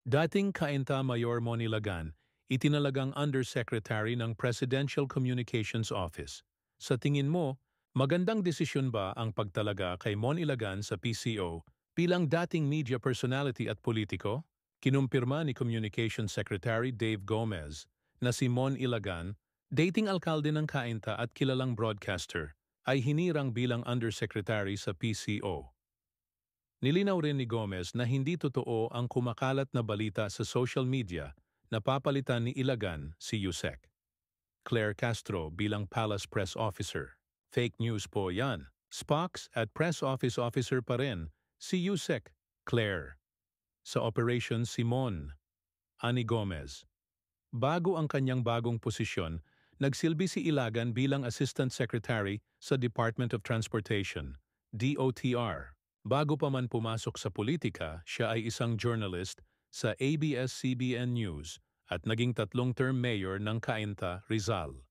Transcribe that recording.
Dating Kainta Mayor Moni Lagan, itinalagang Undersecretary ng Presidential Communications Office. Sa tingin mo, magandang desisyon ba ang pagtalaga kay Moni Lagan sa PCO bilang dating media personality at politiko? Kinumpirma ni Communications Secretary Dave Gomez na si Mon Ilagan, dating alkalde ng Cainta at kilalang broadcaster, ay hinirang bilang Undersecretary sa PCO. Nilinaw rin ni Gomez na hindi totoo ang kumakalat na balita sa social media na papalitan ni Ilagan si Yusek Claire Castro bilang Palace Press Officer. Fake news po yan. Spox at Press Office Officer pa rin si Yusek Claire. Sa Operation Simon, ani Gomez. Bago ang kanyang bagong posisyon, nagsilbi si Ilagan bilang Assistant Secretary sa Department of Transportation, DOTR. Bago pa man pumasok sa politika, siya ay isang journalist sa ABS-CBN News at naging 3-term mayor ng Cainta, Rizal.